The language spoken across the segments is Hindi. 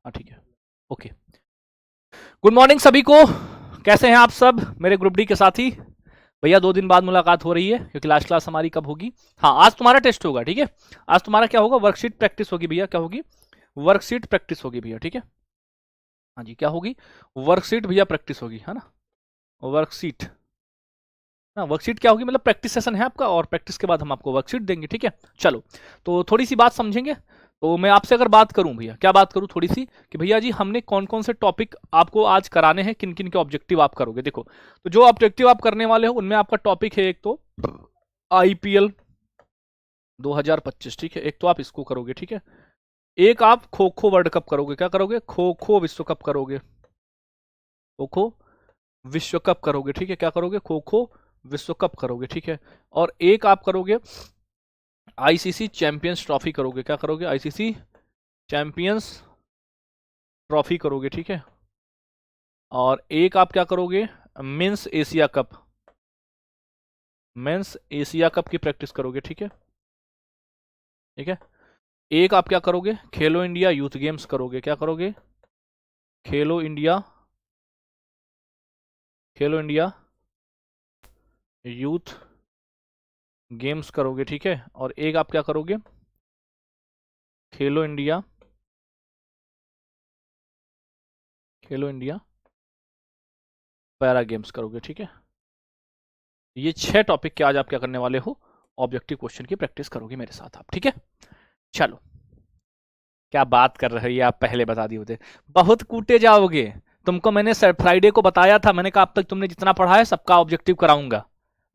हाँ ठीक है, ओके। गुड मॉर्निंग सभी को, कैसे हैं आप सब मेरे ग्रुप डी के साथी। भैया 2 दिन बाद मुलाकात हो रही है क्योंकि लास्ट क्लास हमारी कब होगी। हाँ, आज तुम्हारा टेस्ट होगा, ठीक है। आज तुम्हारा क्या होगा, वर्कशीट प्रैक्टिस होगी भैया। क्या होगी? वर्कशीट प्रैक्टिस होगी भैया, ठीक है। हाँ जी, क्या होगी? वर्कशीट भैया प्रैक्टिस होगी, है ना। वर्कशीट, हाँ वर्कशीट क्या होगी, मतलब प्रैक्टिस सेशन है आपका, और प्रैक्टिस के बाद हम आपको वर्कशीट देंगे, ठीक है। चलो, तो थोड़ी सी बात समझेंगे। तो मैं आपसे अगर बात करूं भैया, क्या बात करूं थोड़ी सी, कि भैया जी हमने कौन कौन से टॉपिक आपको आज कराने हैं, किन किन के ऑब्जेक्टिव आप करोगे। देखो, तो जो ऑब्जेक्टिव आप करने वाले हो उनमें आपका टॉपिक है एक तो आईपीएल 2025, ठीक है। एक तो आप इसको करोगे, ठीक है। एक आप खो खो वर्ल्ड कप करोगे। क्या करोगे? खो खो विश्व कप करोगे। खो खो विश्व कप करोगे, ठीक है। क्या करोगे? खो खो विश्व कप करोगे, ठीक है। और एक आप करोगे आईसीसी चैंपियंस ट्रॉफी करोगे। क्या करोगे? आईसीसी चैंपियंस ट्रॉफी करोगे, ठीक है। और एक आप क्या करोगे? Men's Asia cup, men's Asia cup की प्रैक्टिस करोगे, ठीक है। ठीक है। एक आप क्या करोगे? खेलो इंडिया यूथ गेम्स करोगे। क्या करोगे? खेलो इंडिया, खेलो इंडिया यूथ गेम्स करोगे, ठीक है। और एक आप क्या करोगे? खेलो इंडिया, खेलो इंडिया पैरा गेम्स करोगे, ठीक है। ये 6 टॉपिक के आज आप क्या करने वाले हो, ऑब्जेक्टिव क्वेश्चन की प्रैक्टिस करोगे मेरे साथ आप, ठीक है। चलो, क्या बात कर रहे हो, ये आप पहले बता दिए होते। बहुत कूटे जाओगे। तुमको मैंने फ्राइडे को बताया था, मैंने कहा अब तक तुमने जितना पढ़ा है सबका ऑब्जेक्टिव कराऊंगा।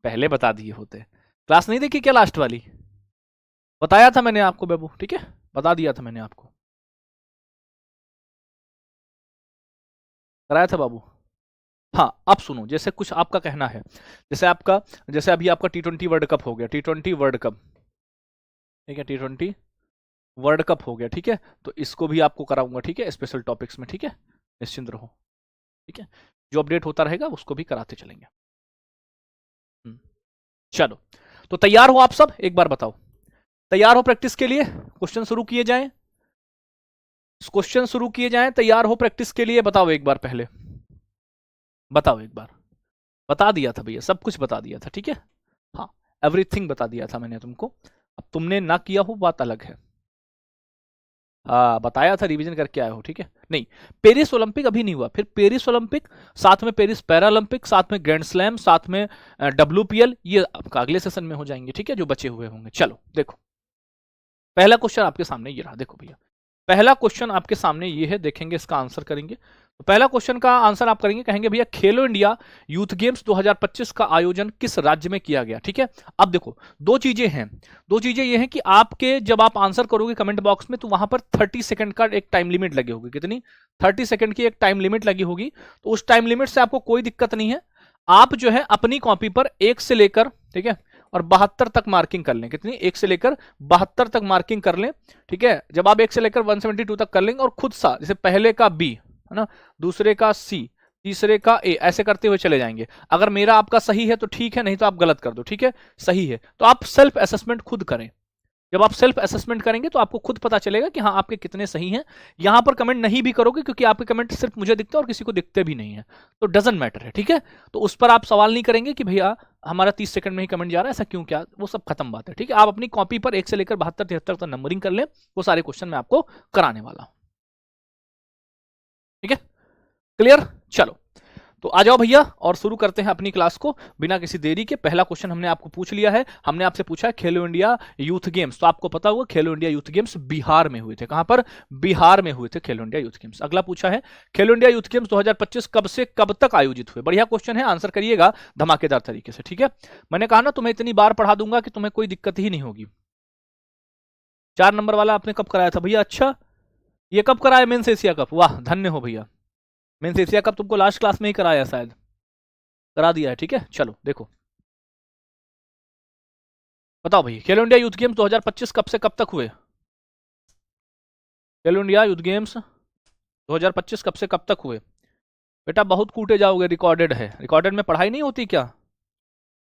पहले बता दिए होते। क्लास नहीं देखी क्या लास्ट वाली? बताया था मैंने आपको बेबू, ठीक है। बता दिया था मैंने आपको, कराया था बाबू। हाँ, अब सुनो, जैसे कुछ आपका कहना है, जैसे आपका, जैसे अभी आपका T20 वर्ल्ड कप हो गया, T20 वर्ल्ड कप, ठीक है। T20 वर्ल्ड कप हो गया, ठीक है। तो इसको भी आपको कराऊंगा, ठीक है, स्पेशल टॉपिक्स में, ठीक है। निश्चिंत रहो, ठीक है। जो अपडेट होता रहेगा उसको भी कराते चलेंगे। चलो, तो तैयार हो आप सब, एक बार बताओ, तैयार हो प्रैक्टिस के लिए? क्वेश्चन शुरू किए जाएं, क्वेश्चन शुरू किए जाएं, तैयार हो प्रैक्टिस के लिए? बताओ एक बार, पहले बताओ एक बार। बता दिया था भैया, सब कुछ बता दिया था, ठीक है। हाँ, एवरीथिंग बता दिया था मैंने तुमको। अब तुमने ना किया हो बात अलग है। हाँ, बताया था, रिवीजन करके आए हो, ठीक है। नहीं, पेरिस ओलंपिक अभी नहीं हुआ, फिर पेरिस ओलंपिक, साथ में पेरिस पैरा ओलंपिक, साथ में ग्रैंड स्लैम, साथ में WPL, ये आपका अगले सेशन में हो जाएंगे, ठीक है, जो बचे हुए होंगे। चलो देखो, पहला क्वेश्चन आपके सामने ये रहा, देखो भैया। पहला क्वेश्चन आपके सामने ये है, देखेंगे इसका आंसर करेंगे। तो पहला क्वेश्चन का आंसर आप करेंगे, कहेंगे भैया खेलो इंडिया यूथ गेम्स 2025 का आयोजन किस राज्य में किया गया, ठीक है। अब देखो, दो चीजें हैं, दो चीजें ये हैं कि आपके जब आप आंसर करोगे कमेंट बॉक्स में, तो वहां पर 30 सेकंड का एक टाइम लिमिट लगी होगी। कितनी? 30 सेकंड की एक टाइम लिमिट लगी होगी। तो उस टाइम लिमिट से आपको कोई दिक्कत नहीं है। आप जो है अपनी कॉपी पर 1 से लेकर, ठीक है, और 72 तक मार्किंग कर लें। कितनी? 1 से लेकर 72 तक मार्किंग कर लें, ठीक है। जब आप 1 से लेकर 172 तक कर लेंगे, और खुद सा, जैसे पहले का B है ना, दूसरे का C, तीसरे का A, ऐसे करते हुए चले जाएंगे। अगर मेरा आपका सही है तो ठीक है, नहीं तो आप गलत कर दो, ठीक है। सही है तो आप सेल्फ असेसमेंट खुद करें। जब आप सेल्फ असेसमेंट करेंगे तो आपको खुद पता चलेगा कि हाँ आपके कितने सही हैं। यहां पर कमेंट नहीं भी करोगे, क्योंकि आपके कमेंट सिर्फ मुझे दिखते हैं और किसी को दिखते भी नहीं है, तो डजंट मैटर है, ठीक है। तो उस पर आप सवाल नहीं करेंगे कि भैया हमारा 30 सेकंड में ही कमेंट जा रहा है, ऐसा क्यों, क्या, वो सब खत्म बात है, ठीक है। आप अपनी कॉपी पर 1 से लेकर 72 73 तक नंबरिंग कर लें, वो सारे क्वेश्चन मैं आपको कराने वाला हूं, ठीक है। क्लियर? चलो, तो आ जाओ भैया और शुरू करते हैं अपनी क्लास को बिना किसी देरी के। पहला क्वेश्चन हमने आपको पूछ लिया है, हमने आपसे पूछा है खेलो इंडिया यूथ गेम्स, तो आपको पता होगा खेलो इंडिया यूथ गेम्स बिहार में हुए थे। कहां पर? बिहार में हुए थे खेलो इंडिया यूथ गेम्स। अगला पूछा है खेलो इंडिया यूथ गेम्स 2025 कब से कब तक आयोजित हुए। बढ़िया क्वेश्चन है, आंसर करिएगा धमाकेदार तरीके से, ठीक है। मैंने कहा ना तुम्हें इतनी बार पढ़ा दूंगा कि तुम्हें कोई दिक्कत ही नहीं होगी। 4 नंबर वाला आपने कब कराया था भैया? अच्छा, ये कब कराया? मेंस एशिया कप, वाह धन्य हो भैया। मेंस एशिया कप तुमको लास्ट क्लास में ही कराया, शायद करा दिया है, ठीक है। चलो देखो, बताओ भाई, खेलो इंडिया यूथ गेम्स 2025 कब से कब तक हुए? खेलो इंडिया यूथ गेम्स 2025 कब से कब तक हुए? बेटा बहुत कूटे जाओगे, रिकॉर्डेड है, रिकॉर्डेड में पढ़ाई नहीं होती क्या?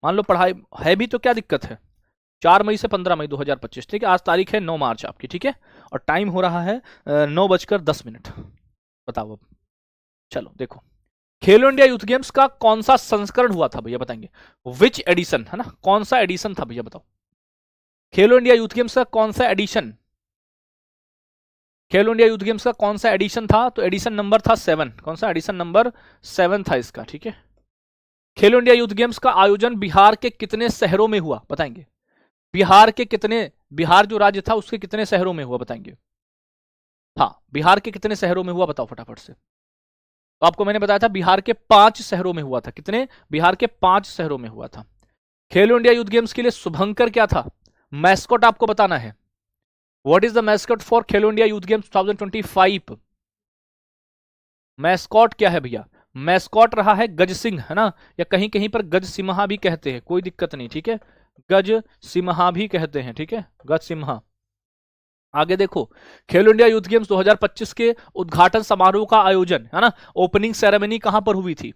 मान लो पढ़ाई है भी तो क्या दिक्कत है। 4 मई से 15 मई 2025, ठीक है। आज तारीख है 9 मार्च आपकी, ठीक है। और टाइम हो रहा है 9:10। बताओ अब। चलो देखो, खेलो इंडिया यूथ गेम्स का कौन सा संस्करण हुआ था भैया बताएंगे, विच एडिशन, है ना, कौन सा एडिशन था भैया बताओ। खेलो इंडिया यूथ गेम्स का कौन सा एडिशन, खेलो इंडिया यूथ गेम्स का कौन सा एडिशन था, तो एडिशन नंबर था 7। कौन सा एडिशन नंबर 7 था इसका, ठीक है। खेलो इंडिया यूथ गेम्स का आयोजन बिहार के कितने शहरों में हुआ बताएंगे, बिहार के कितने, बिहार जो राज्य था उसके कितने शहरों में हुआ बताएंगे। हाँ, बिहार के कितने शहरों में हुआ बताओ फटाफट से। तो आपको मैंने बताया था बिहार के 5 शहरों में हुआ था। कितने, बिहार के 5 शहरों में हुआ था। खेलो इंडिया यूथ गेम्स के लिए शुभंकर क्या था, मैस्कॉट आपको बताना है। What is the mascot for Khelo India youth games 2025, mascot क्या है भैया, मैस्कॉट रहा है गज सिंह, है ना, या कहीं कहीं पर गज सिम्हा भी कहते हैं, कोई दिक्कत नहीं, ठीक है, गज सिम्हा भी कहते हैं, ठीक है, गज सिम्हा। आगे देखो, खेलो इंडिया यूथ गेम्स 2025 के उद्घाटन समारोह का आयोजन, है ना, ओपनिंग सेरेमनी कहां पर हुई थी,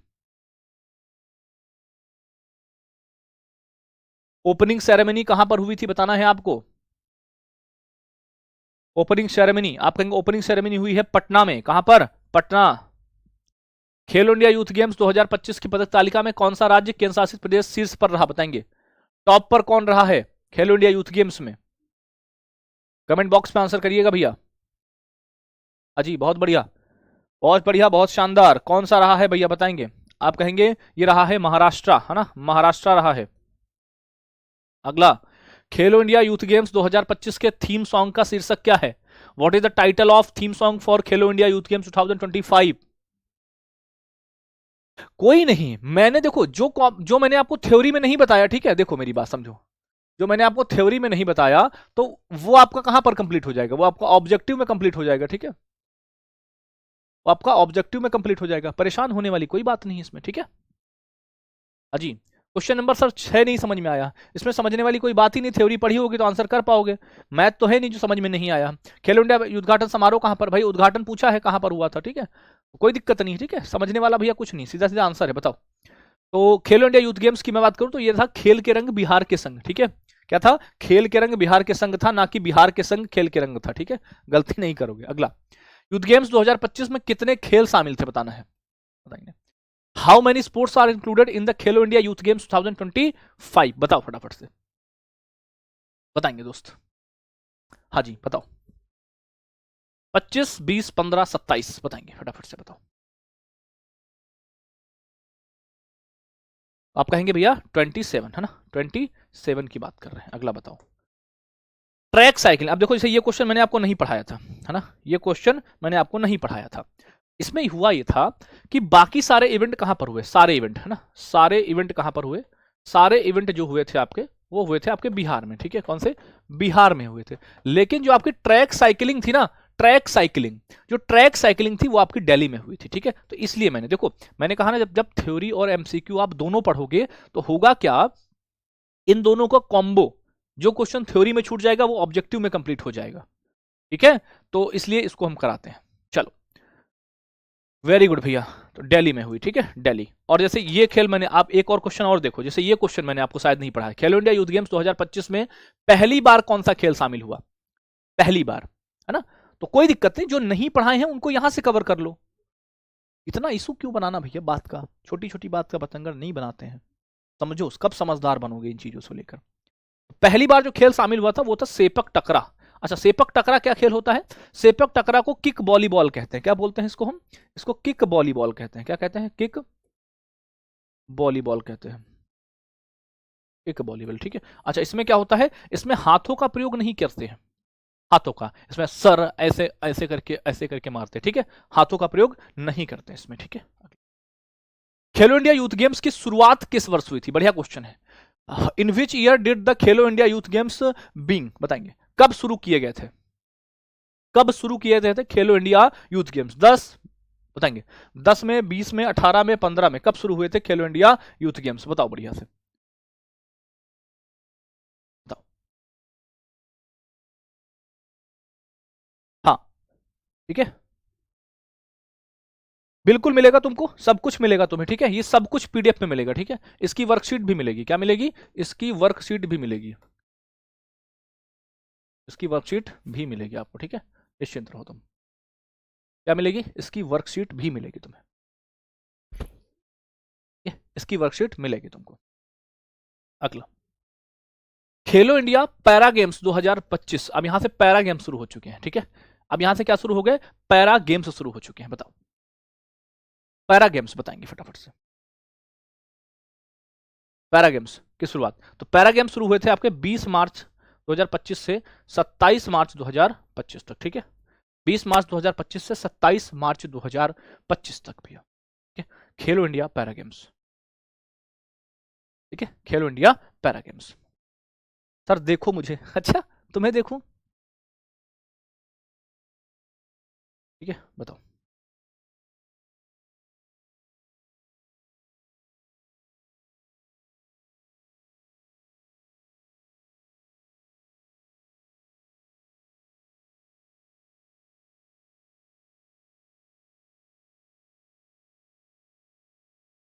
ओपनिंग सेरेमनी कहां पर हुई थी बताना है आपको। ओपनिंग सेरेमनी आप कहेंगे ओपनिंग सेरेमनी हुई है पटना में, कहां पर, पटना। खेलो इंडिया यूथ गेम्स 2025 की पदक तालिका में कौन सा राज्य केंद्र शासित प्रदेश शीर्ष पर रहा बताएंगे, टॉप पर कौन रहा है खेलो इंडिया यूथ गेम्स में, कमेंट बॉक्स में आंसर करिएगा भैया। अजी बहुत बढ़िया, बहुत बढ़िया, बहुत शानदार, कौन सा रहा है भैया बताएंगे। आप कहेंगे ये रहा है महाराष्ट्र, है ना, महाराष्ट्र रहा है। अगला, खेलो इंडिया यूथ गेम्स 2025 के थीम सॉन्ग का शीर्षक क्या है, what is the title of theme song for Khelo India youth games 2025। कोई नहीं, मैंने देखो जो मैंने आपको थ्योरी में नहीं बताया, ठीक है, देखो मेरी बात समझो, जो मैंने आपको थ्योरी में नहीं बताया तो वो आपका कहां पर कंप्लीट हो जाएगा, वो आपका ऑब्जेक्टिव में कंप्लीट हो जाएगा, ठीक है, वो आपका ऑब्जेक्टिव में कंप्लीट हो जाएगा, परेशान होने वाली कोई बात नहीं इसमें, ठीक है। अजी क्वेश्चन नंबर सर 6 नहीं समझ में आया, इसमें समझने वाली कोई बात ही नहीं, थ्योरी पढ़ी होगी तो आंसर कर पाओगे, मैथ तो है नहीं जो समझ में नहीं आया। खेलो इंडिया उद्घाटन समारोह कहां पर, भाई उद्घाटन पूछा है कहां पर हुआ था, ठीक है, कोई दिक्कत नहीं, ठीक है, समझने वाला भैया कुछ नहीं, सीधा सीधा आंसर है, बताओ। तो खेलो इंडिया यूथ गेम्स की मैं बात करूं तो ये था खेल के रंग बिहार के संग, ठीक है, क्या था, खेल के रंग बिहार के संग था, ना कि बिहार के संग खेल के रंग था, ठीक है, गलती नहीं करोगे। अगला, यूथ गेम्स 2025 में कितने खेल शामिल थे बताना है, बताएंगे। How many sports are included in the Khelo India youth games 2025, बताओ फटाफट से, बताएंगे दोस्त। हाँ जी बताओ, 25, 20, 15, 27 बताएंगे फटाफट से, बताओ। आप कहेंगे भैया 27, है ना, 27 की बात कर रहे हैं। अगला बताओ, ट्रैक साइकिल। अब देखो जैसे ये क्वेश्चन मैंने आपको नहीं पढ़ाया था, है ना, ये क्वेश्चन मैंने आपको नहीं पढ़ाया था। इसमें हुआ ये था कि बाकी सारे इवेंट कहां पर हुए, सारे इवेंट, है ना, सारे इवेंट कहां पर हुए, सारे इवेंट जो हुए थे आपके वो हुए थे आपके बिहार में, ठीक है, कौन से, बिहार में हुए थे। लेकिन जो आपकी ट्रैक साइकिलिंग थी ना, ट्रैक साइकिलिंग, जो ट्रैक साइकिलिंग थी वो आपकी दिल्ली में हुई थी, ठीक है। तो इसलिए मैंने देखो, मैंने कहा ना जब जब थ्योरी और एमसीक्यू आप दोनों पढ़ोगे तो होगा क्या, इन दोनों का कॉम्बो, जो क्वेश्चन थ्योरी में छूट जाएगा वो ऑब्जेक्टिव में कंप्लीट हो जाएगा, ठीक है, तो इसलिए इसको हम कराते हैं। चलो वेरी गुड भैया, तो दिल्ली में हुई, ठीक है, दिल्ली। और जैसे ये खेल मैंने, आप एक और क्वेश्चन और देखो, जैसे ये क्वेश्चन मैंने आपको शायद नहीं पढ़ा है, खेलो इंडिया यूथ गेम्स 2025 में पहली बार कौन सा खेल शामिल हुआ, पहली बार, है ना, तो कोई दिक्कत नहीं, जो नहीं पढ़ाए हैं उनको यहां से कवर कर लो, इतना इशू क्यों बनाना भैया बात का, छोटी छोटी बात का बतंगड़ नहीं बनाते हैं, समझो कब समझदार बनोगे इन चीजों से लेकर। पहली बार जो खेल शामिल हुआ था वो था सेपक टकरा। अच्छा, सेपक टकरा क्या खेल होता है, सेपक टकरा को किक वॉलीबॉल कहते हैं, क्या बोलते हैं इसको हम, इसको किक वॉलीबॉल कहते हैं, क्या कहते हैं, किक वॉलीबॉल कहते हैं, किक वॉलीबॉल, ठीक है। अच्छा, इसमें क्या होता है, इसमें हाथों का प्रयोग नहीं करते हैं, हाथों का, इसमें सर ऐसे ऐसे करके मारते हैं, ठीक है, हाथों का प्रयोग नहीं करते इसमें, ठीक है। खेलो इंडिया यूथ गेम्स की शुरुआत किस वर्ष हुई थी, बढ़िया क्वेश्चन है। इन which year did the Khelo India youth games being, बताएंगे कब शुरू किए गए थे, कब शुरू किए गए थे खेलो इंडिया यूथ गेम्स, 10 बताएंगे, 10 में, 20 में, 18 में, 15 में, कब शुरू हुए थे खेलो इंडिया यूथ गेम्स, बताओ बढ़िया से बताओ। हाँ ठीक है, बिल्कुल मिलेगा तुमको, सब कुछ मिलेगा तुम्हें, ठीक है, ये सब कुछ पीडीएफ में मिलेगा, ठीक है, इसकी वर्कशीट भी मिलेगी, क्या मिलेगी, इसकी वर्कशीट भी मिलेगी। इसकी वर्कशीट भी मिलेगी आपको, ठीक है, निश्चिंत रहो तुम। क्या मिलेगी? इसकी वर्कशीट भी मिलेगी तुम्हें, इसकी वर्कशीट मिलेगी तुमको। अगला, खेलो इंडिया पैरा गेम्स 2025। अब यहां से पैरा गेम्स शुरू हो चुके हैं, ठीक है। अब यहां से क्या शुरू हो गए? पैरा गेम्स शुरू हो चुके हैं। बताओ पैरा गेम्स बताएंगे फटाफट से। पैरा गेम्स की शुरुआत, तो पैरा गेम्स शुरू हुए थे आपके 20 मार्च 2025 से 27 मार्च 2025 तक, ठीक है। 20 मार्च 2025 से 27 मार्च 2025 तक भैया, ठीक है। खेलो इंडिया पैरा गेम्स, ठीक है, खेलो इंडिया पैरा गेम्स। सर देखो मुझे, अच्छा तुम्हें देखूं, ठीक है, बताओ।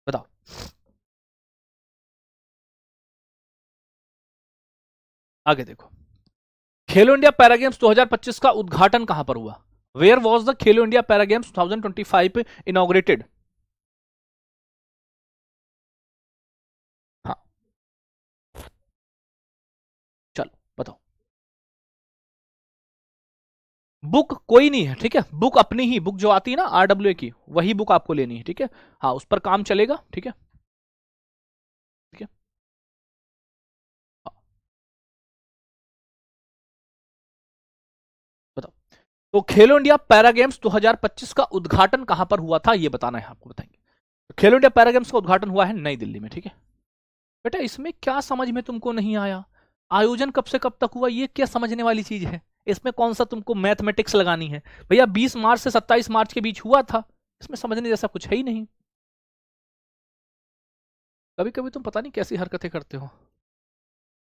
बताओ आगे देखो, खेलो इंडिया पैरा गेम्स 2025 का उद्घाटन कहां पर हुआ? Where was the Khelo India para games 2025 inaugurated? हाँ, चलो बताओ। बुक कोई नहीं है, ठीक है, बुक अपनी ही बुक जो आती है ना RWA की, वही बुक आपको लेनी है, ठीक है। हाँ, उस पर काम चलेगा, ठीक है, ठीक है। हाँ, बताओ। तो खेलो इंडिया पैरा गेम्स 2025 का उद्घाटन कहां पर हुआ था, ये बताना है आपको, बताएंगे। तो खेलो इंडिया पैरा गेम्स का उद्घाटन हुआ है नई दिल्ली में, ठीक है। बेटा इसमें क्या समझ में तुमको नहीं आया? आयोजन कब से कब तक हुआ, ये क्या समझने वाली चीज है? इसमें कौन सा तुमको मैथमेटिक्स लगानी है? भैया 20 मार्च से 27 मार्च के बीच हुआ था, इसमें समझने जैसा कुछ है ही नहीं। कभी कभी तुम पता नहीं कैसी हरकतें करते हो।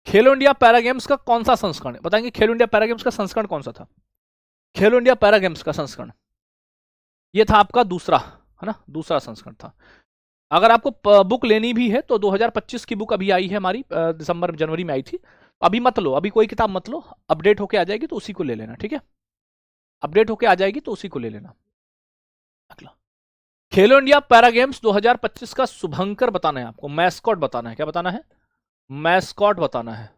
खेलो इंडिया पैरा गेम्स का कौन सा संस्करण बताएंगे? खेलो इंडिया पैरा गेम्स का संस्करण कौन सा था? खेलो इंडिया पैरा गेम्स का संस्करण ये था आपका दूसरा, है ना, दूसरा संस्करण था। अगर आपको बुक लेनी भी है तो 2025 की बुक अभी आई है हमारी, दिसंबर जनवरी में आई थी। अभी मत लो, अभी कोई किताब मत लो, अपडेट होके आ जाएगी तो उसी को ले लेना, ठीक है। अपडेट होके आ जाएगी तो उसी को ले लेना। अगला, खेलो इंडिया पैरा गेम्स 2025 का शुभंकर बताना है आपको, मैस्कॉट बताना है। क्या बताना है? मैस्कॉट बताना है।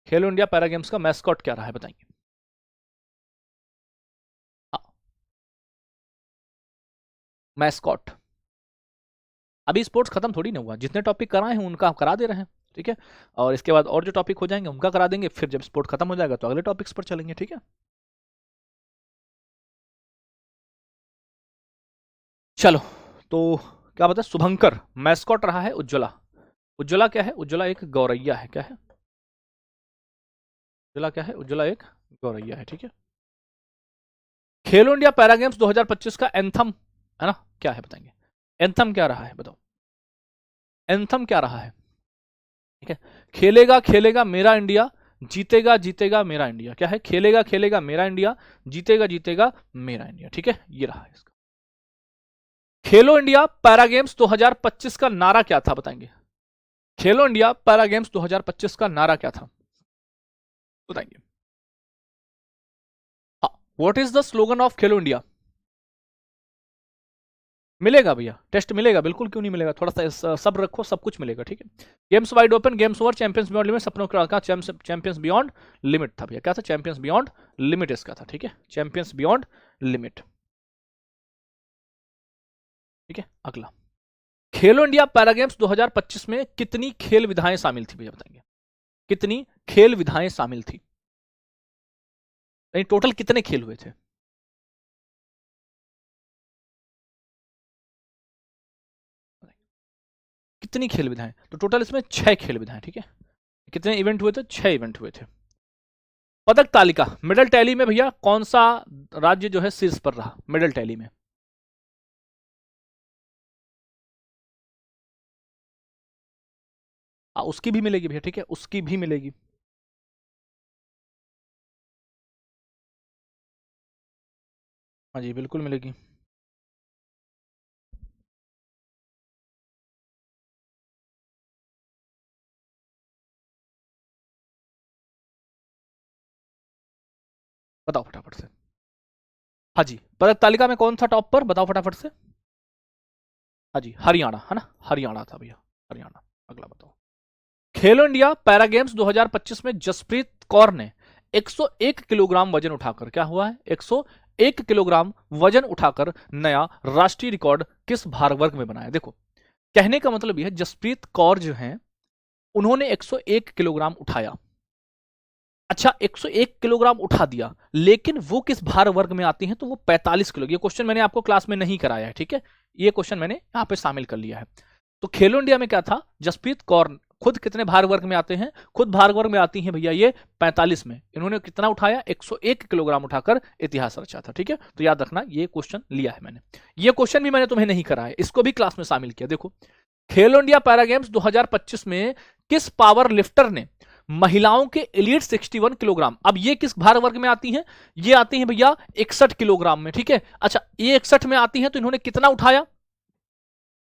खेलो इंडिया पैरा गेम्स का मैस्कॉट क्या रहा है, बताएंगे। हाँ, मैस्कॉट। अभी स्पोर्ट्स खत्म थोड़ी ना हुआ, जितने टॉपिक कराए हैं उनका करा दे रहे हैं, ठीक है। और इसके बाद और जो टॉपिक हो जाएंगे उनका करा देंगे, फिर जब स्पोर्ट खत्म हो जाएगा तो अगले टॉपिक्स पर चलेंगे, ठीक है। चलो, तो क्या बता, शुभंकर मैस्कॉट रहा है उज्ज्वला। उज्ज्वला क्या है? उज्ज्वला एक गौरैया है। क्या है? उज्ज्वला क्या है? उज्ज्वला एक गौरैया है, ठीक है। खेलो इंडिया पैरा गेम्स 2025 का एंथम, है ना, क्या है बताएंगे। एंथम क्या रहा है, बताओ। एंथम क्या रहा है? ठीक है, खेलेगा खेलेगा मेरा इंडिया, जीतेगा जीतेगा मेरा इंडिया। क्या है? खेलेगा खेलेगा मेरा इंडिया, जीतेगा जीतेगा मेरा इंडिया, ठीक है, ये रहा है इसका। खेलो इंडिया पैरा गेम्स 2025 का नारा क्या था, बताएंगे। खेलो इंडिया पैरा गेम्स 2025 का नारा क्या था, बताएंगे। हाँ, what is the slogan of Khelo India? मिलेगा भैया, टेस्ट मिलेगा, बिल्कुल क्यों नहीं मिलेगा, थोड़ा सा सब्र रखो, सब कुछ मिलेगा, ठीक है। Games wide open, games over, champions beyond limit, सपनों का चैंपियंस बियॉन्ड लिमिट था भैया। क्या था? चैंपियंस बियॉन्ड लिमिट इसका था, ठीक है, चैंपियंस बियॉन्ड लिमिट, ठीक है। अगला, खेलो इंडिया पैरा गेम्स 2025 में कितनी खेल विधाएं शामिल थी भैया, बताएंगे। कितनी खेल विधाएं शामिल थी, यानी टोटल कितने खेल हुए थे? कितनी खेल विधाएं? तो टोटल इसमें 6 खेल विधाएं, ठीक है। कितने इवेंट हुए थे? 6 इवेंट हुए थे। पदक तालिका, मेडल टैली में भैया कौन सा राज्य जो है शीर्ष पर रहा मेडल टैली में? उसकी भी मिलेगी भैया, ठीक है, उसकी भी मिलेगी। हाँ जी, बिल्कुल मिलेगी। बताओ फटाफट से। हाँ जी, पदक तालिका में कौन था टॉप पर, बताओ फटाफट से। हाँ जी, हरियाणा है ना, हरियाणा था भैया, हरियाणा। अगला बताओ। खेलो इंडिया पैरा गेम्स 2025 में जसप्रीत कौर ने 101 किलोग्राम वजन उठाकर, क्या हुआ है, 101 किलोग्राम वजन उठाकर नया राष्ट्रीय रिकॉर्ड किस भार वर्ग में बनाया। देखो कहने का मतलब यह है, जसप्रीत कौर जो है उन्होंने 101 किलोग्राम उठाया। अच्छा 101 किलोग्राम उठा दिया, लेकिन वो किस भार वर्ग में आती हैं, तो वो 45 किलो। ये क्वेश्चन मैंने आपको क्लास में नहीं कराया है, ठीक है, ये क्वेश्चन मैंने यहाँ पे शामिल कर लिया है। तो खेलो इंडिया में क्या था, जसप्रीत कौर खुद कितने भार वर्ग में आते हैं, खुद भार वर्ग में आती हैं भैया ये 45 में। इन्होंने कितना उठाया, 101 किलोग्राम उठाकर इतिहास रचा था, ठीक है। तो याद रखना ये क्वेश्चन लिया है मैंने, ये क्वेश्चन भी मैंने तुम्हें नहीं कराया, इसको भी क्लास में शामिल किया। देखो खेलो इंडिया पैरा गेम्स 2025 में किस पावर लिफ्टर ने महिलाओं के एलीट 61 किलोग्राम, अब ये किस भार वर्ग में आती हैं, ये आती हैं भैया 61 किलोग्राम में, ठीक है। अच्छा ये 61 में आती हैं, तो इन्होंने कितना उठाया,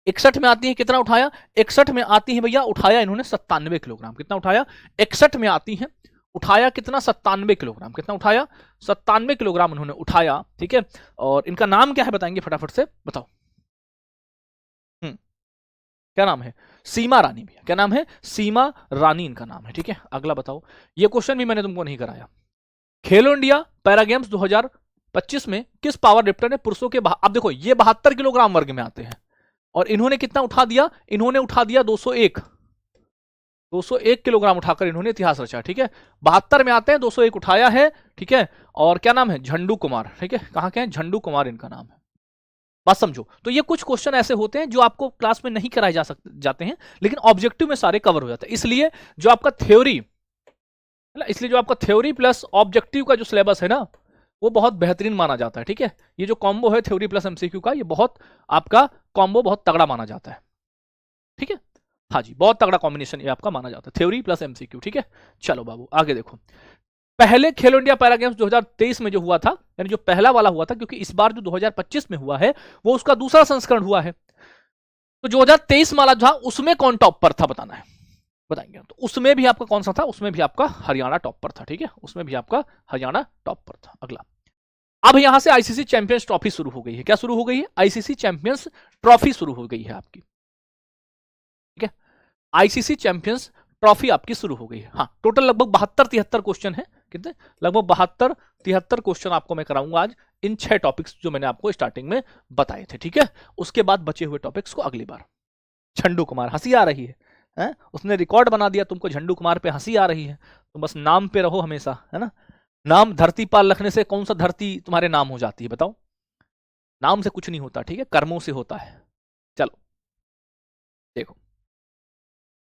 61 में आती है कितना उठाया, 61 में आती है भैया उठाया इन्होंने 97 किलोग्राम। कितना उठाया, 61 में आती है, उठाया कितना, 97 किलोग्राम। कितना उठाया, 97 किलोग्राम उन्होंने उठाया, ठीक है। और इनका नाम क्या है बताएंगे फटाफट से, बताओ। क्या नाम है, सीमा रानी भैया, क्या नाम है, सीमा रानी इनका नाम है, ठीक है। अगला बताओ, ये क्वेश्चन भी मैंने तुमको नहीं कराया। खेलो इंडिया पैरा गेम्स 2025 में किस पावर लिफ्टर ने पुरुषों के अब देखो ये 72 किलोग्राम वर्ग में आते हैं, और इन्होंने कितना उठा दिया, इन्होंने उठा दिया 201 किलोग्राम उठाकर इन्होंने इतिहास रचा, ठीक है। 72 में आते हैं, 201 उठाया है, ठीक है। और क्या नाम है, झंडू कुमार, ठीक है, कहां के हैं, झंडू कुमार इनका नाम है। बात समझो, तो ये कुछ क्वेश्चन ऐसे होते हैं जो आपको क्लास में नहीं कराए जाते हैं, लेकिन ऑब्जेक्टिव में सारे कवर हो जाते हैं। इसलिए जो आपका थ्योरी प्लस ऑब्जेक्टिव का जो सिलेबस है ना, वो बहुत बेहतरीन माना जाता है, ठीक है। ये जो कॉम्बो है थ्योरी प्लस एमसीक्यू का, ये बहुत आपका कॉम्बो बहुत तगड़ा माना जाता है, ठीक है। हाँ जी, बहुत तगड़ा कॉम्बिनेशन ये आपका माना जाता है, थ्योरी प्लस एमसीक्यू, ठीक है। चलो बाबू आगे देखो, पहले खेलो इंडिया पैरा गेम्स 2023 में जो हुआ था, यानी जो पहला वाला हुआ था, क्योंकि इस बार जो 2025 में हुआ है वो उसका दूसरा संस्करण हुआ है, तो 2023 वाला था उसमें कौन टॉप पर था बताना है, बताएंगे। तो उसमें भी आपका कौन सा था, उसमें भी आपका हरियाणा टॉप पर था, ठीक है, उसमें भी आपका हरियाणा टॉप पर था। अगला, अब यहां से आईसीसी चैंपियंस ट्रॉफी शुरू हो गई है, क्या शुरू हो गई है, आईसीसी चैंपियंस ट्रॉफी शुरू हो गई है आपकी, ठीक है। आईसीसी चैंपियंस ट्रॉफी आपकी शुरू हो गई है। हाँ टोटल लगभग 72-73 क्वेश्चन है, कितने, लगभग 72-73 क्वेश्चन आपको मैं कराऊंगा आज, इन 6 टॉपिक्स जो मैंने आपको स्टार्टिंग में बताए थे, ठीक है। उसके बाद बचे हुए टॉपिक्स को अगली बार। झंडू कुमार, हंसी आ रही है? उसने रिकॉर्ड बना दिया तुमको, झंडू कुमार पे हंसी आ रही है, तो बस नाम पे रहो हमेशा, है ना। नाम धरती पाल रखने से कौन सा धरती तुम्हारे नाम हो जाती है, बताओ। नाम से कुछ नहीं होता, ठीक है, कर्मों से होता है। चलो देखो,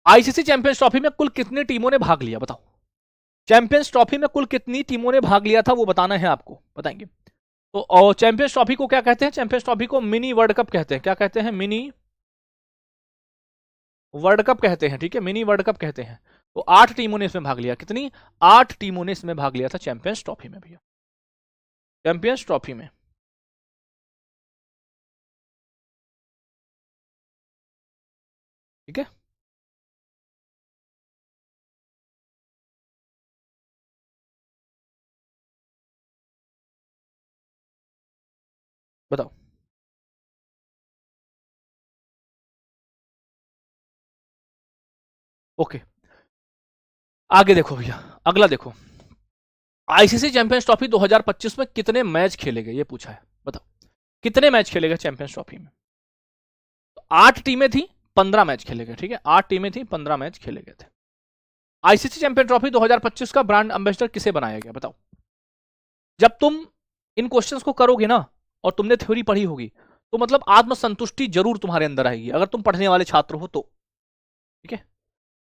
आईसीसी चैंपियंस ट्रॉफी में कुल कितनी टीमों ने भाग लिया, बताओ। चैंपियंस ट्रॉफी में कुल कितनी टीमों ने भाग लिया था वो बताना है आपको, बताएंगे। तो चैंपियंस ट्रॉफी को क्या कहते हैं, चैंपियंस ट्रॉफी को मिनी वर्ल्ड कप कहते हैं, क्या कहते हैं, मिनी वर्ल्ड कप कहते हैं, ठीक है, मिनी वर्ल्ड कप कहते हैं। तो 8 टीमों ने इसमें भाग लिया, कितनी, 8 टीमों ने इसमें भाग लिया था चैंपियंस ट्रॉफी में भैया, चैंपियंस ट्रॉफी में, ठीक है। बताओ, ओके आगे देखो भैया, अगला देखो, आईसीसी चैंपियंस ट्रॉफी 2025 में कितने मैच खेले गए, ये पूछा है, बताओ कितने मैच खेले गए चैंपियंस ट्रॉफी में। तो 8 टीमें थी, 15 मैच खेले गए, ठीक है, 8 टीमें थी, 15 मैच खेले गए थे। आईसीसी चैंपियन ट्रॉफी 2025 का ब्रांड एम्बेसडर किसे बनाया गया, बताओ। जब तुम इन क्वेश्चंस को करोगे ना, और तुमने थ्योरी पढ़ी होगी, तो मतलब आत्मसंतुष्टि जरूर तुम्हारे अंदर आएगी, अगर तुम पढ़ने वाले छात्र हो तो, ठीक है।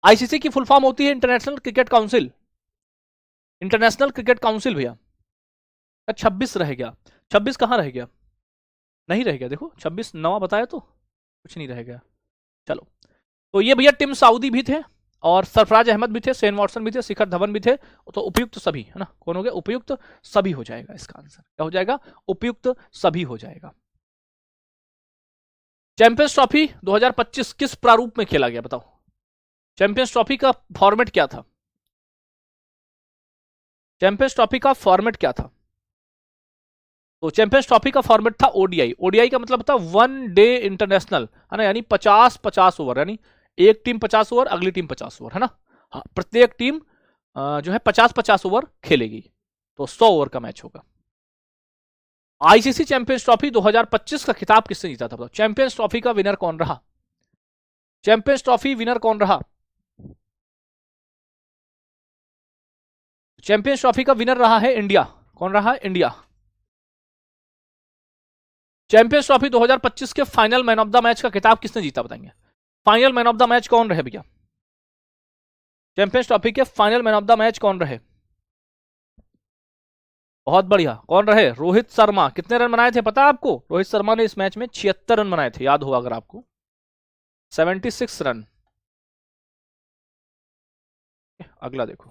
आईसीसी की फुल फॉर्म होती है international cricket council, international cricket council भैया। 26 रह गया, 26 कहां रह गया, नहीं रह गया, देखो 26 नवा बताया तो कुछ नहीं रह गया। चलो, तो ये भैया टिम साउदी भी थे, और सरफराज अहमद भी थे, शेन वॉटसन भी थे, शिखर धवन भी थे, तो उपयुक्त सभी, है ना, कौन हो गया, उपयुक्त सभी हो जाएगा इसका आंसर, क्या हो जाएगा, उपयुक्त सभी हो जाएगा। चैंपियंस ट्रॉफी 2025 किस प्रारूप में खेला गया, बताओ। चैंपियंस ट्रॉफी का फॉर्मेट क्या था, चैंपियंस ट्रॉफी का फॉर्मेट क्या था, तो चैंपियंस ट्रॉफी का फॉर्मेट था ओडीआई। ओडीआई का मतलब था वन डे इंटरनेशनल, है ना, यानी 50-50 ओवर, यानी एक टीम 50 ओवर, अगली टीम 50 ओवर, है ना। हाँ, प्रत्येक टीम जो है 50-50 ओवर खेलेगी, तो 100 ओवर का मैच होगा। आईसीसी चैंपियंस ट्रॉफी 2025 का खिताब किसने जीता था बताओ? चैंपियंस ट्रॉफी का विनर कौन रहा? चैंपियंस ट्रॉफी विनर कौन रहा? चैंपियंस ट्रॉफी का विनर रहा है इंडिया। कौन रहा? इंडिया। चैंपियंस ट्रॉफी 2025 के final man of the match का खिताब किसने जीता बताएंगे? Final man of the match कौन रहे भैया? चैंपियंस ट्रॉफी के final man of the match कौन रहे? बहुत बढ़िया, कौन रहे? रोहित शर्मा। कितने रन बनाए थे पता है आपको? रोहित शर्मा ने इस मैच में 76 रन बनाए थे, याद होगा अगर आपको, 76 रन। अगला देखो,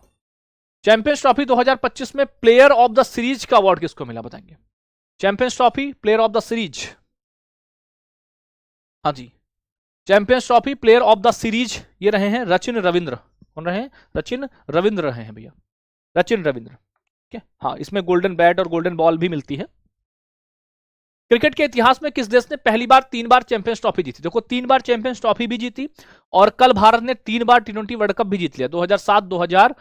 चैंपियंस ट्रॉफी 2025 में प्लेयर ऑफ द सीरीज का अवार्ड किसको मिला बताएंगे? Champions trophy player of the series, हाँ जी, champions trophy player of the series ये रहे हैं रचिन रविंद्र। कौन रहे हैं? रचिन रविंद्र रहे हैं भैया, रचिन रविंद्र। ठीक है, हाँ, इसमें गोल्डन बैट और गोल्डन बॉल भी मिलती है। क्रिकेट के इतिहास में किस देश ने पहली बार 3 बार चैंपियंस ट्रॉफी जीती? देखो, 3 बार चैंपियंस ट्रॉफी भी जीती, और कल भारत ने 3 बार टी20 वर्ल्ड कप भी जीत लिया, 2007, 2000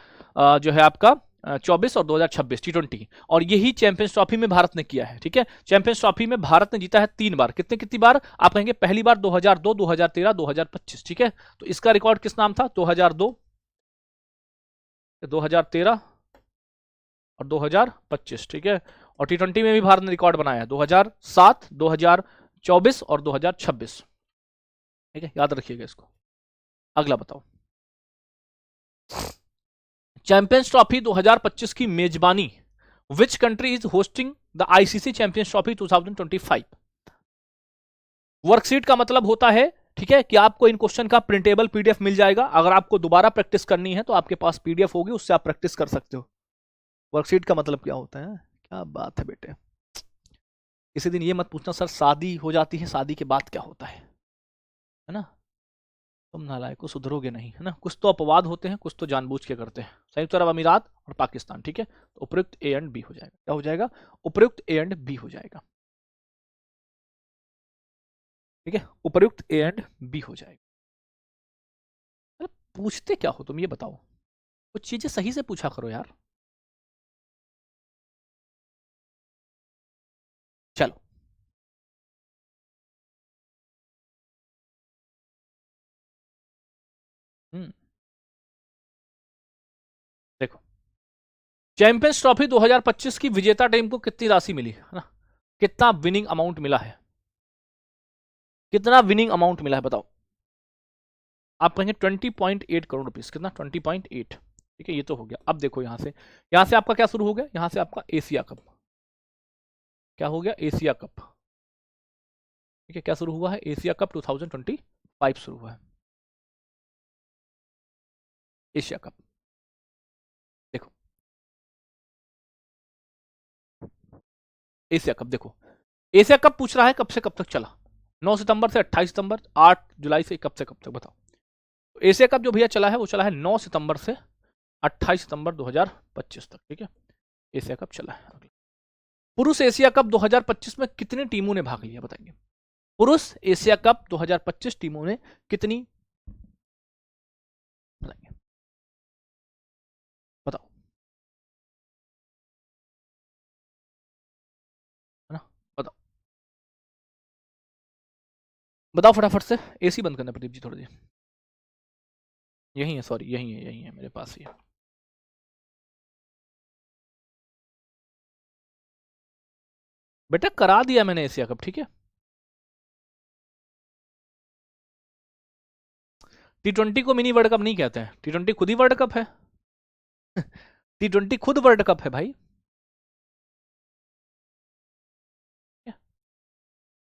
जो है आपका 24 और 2026 टी20, और यही चैंपियंस ट्रॉफी में भारत ने किया है। ठीक है, चैंपियंस ट्रॉफी में भारत ने जीता है 3 बार। कितने कितनी बार आप कहेंगे? पहली बार 2002, 2013, 2025। ठीक है, तो इसका रिकॉर्ड किस नाम था? 2002, 2013 और 2025। ठीक है, और टी20 में भी भारत ने रिकॉर्ड बनाया है 2007, 2024 और 2026। ठीक है, याद रखिएगा इसको। अगला बताओ, चैंपियंस ट्रॉफी 2025 की मेजबानी which country is hosting the ICC champions trophy 2025? Worksheet का मतलब होता है, ठीक है, कि आपको इन क्वेश्चन का प्रिंटेबल पीडीएफ मिल जाएगा। अगर आपको दोबारा प्रैक्टिस करनी है तो आपके पास पीडीएफ होगी, उससे आप प्रैक्टिस कर सकते हो। वर्कशीट का मतलब क्या होता है? क्या बात है बेटे, किसी दिन ये मत पूछना सर शादी हो जाती है, शादी के बाद क्या होता है ना। तुम नालायक को, सुधरोगे नहीं, है ना। कुछ तो अपवाद होते हैं, कुछ तो जानबूझ के करते हैं। संयुक्त अरब अमीरात और पाकिस्तान। ठीक है, तो उपयुक्त ए एंड बी हो जाएगा। क्या हो जाएगा? उपयुक्त ए एंड बी हो जाएगा। ठीक है, उपयुक्त ए एंड बी हो जाएगा। अरे पूछते क्या हो तुम, ये बताओ, कुछ चीजें सही से पूछा करो यार। चलो, देखो, चैंपियंस ट्रॉफी 2025 की विजेता टीम को कितनी राशि मिली, है ना? कितना विनिंग अमाउंट मिला है? कितना विनिंग अमाउंट मिला है बताओ? आप कहेंगे 20.8 करोड़ रुपीस। कितना? 20.8। ठीक है, ये तो हो गया। अब देखो, यहां से आपका क्या शुरू हो गया? यहां से आपका एशिया कप। क्या हो गया? Asia cup. ठीक है, क्या शुरू हुआ है? एशिया कप 2025 शुरू हुआ है। एशिया कप देखो, एशिया कप देखो, एशिया कप पूछ रहा है कब से कब तक चला? 9 सितंबर से 28 सितंबर, 8 जुलाई से कब तक बताओ? तो एशिया कप जो भैया चला है वो चला है 9 सितंबर से 28 सितंबर 2025 तक। ठीक है, एशिया कप चला है। पुरुष एशिया कप 2025 में कितनी टीमों ने भाग लिया बताएंगे? पुरुष एशिया कप 2025 टीमों ने कितनी बताएंगे? बताओ, है ना, बताओ, बताओ फटाफट से। एसी बंद करना प्रदीप जी थोड़ी देर। यही है, सॉरी, यही है मेरे पास ही है। बेटा करा दिया मैंने एशिया कप। ठीक है, टी20 को मिनी वर्ल्ड कप नहीं कहते हैं, टी20 खुद ही वर्ल्ड कप है। टी20 खुद वर्ल्ड कप है भाई।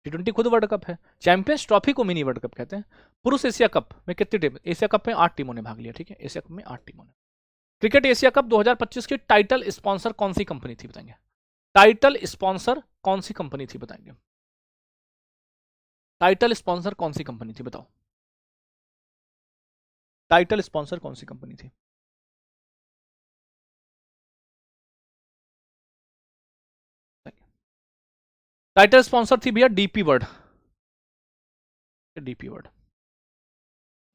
टी20 खुद वर्ल्ड कप है। चैंपियंस ट्रॉफी को मिनी वर्ल्ड कप कहते हैं। पुरुष एशिया कप में कितनी टीम? एशिया कप में 8 टीमों ने भाग लिया। ठीक है, एशिया कप में 8 टीमों ने। क्रिकेट एशिया कप 2025 की टाइटल स्पॉन्सर कौन सी कंपनी थी बताएंगे? टाइटल स्पॉन्सर कौन सी कंपनी थी बताएंगे? टाइटल स्पॉन्सर कौन सी कंपनी थी बताओ? टाइटल स्पॉन्सर कौन सी कंपनी थी? टाइटल स्पॉन्सर थी भैया डीपी वर्ल्ड, डीपी वर्ल्ड।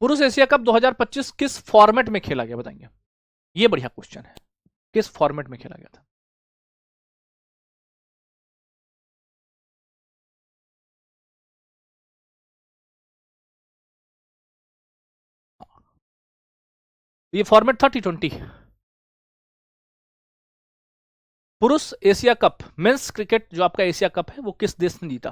पुरुष एशिया कप 2025 किस फॉर्मेट में खेला गया बताएंगे? ये बढ़िया क्वेश्चन है, किस फॉर्मेट में खेला गया था? ये फॉर्मेट था T20। पुरुष एशिया कप मेंस क्रिकेट जो आपका एशिया कप है वो किस देश ने जीता?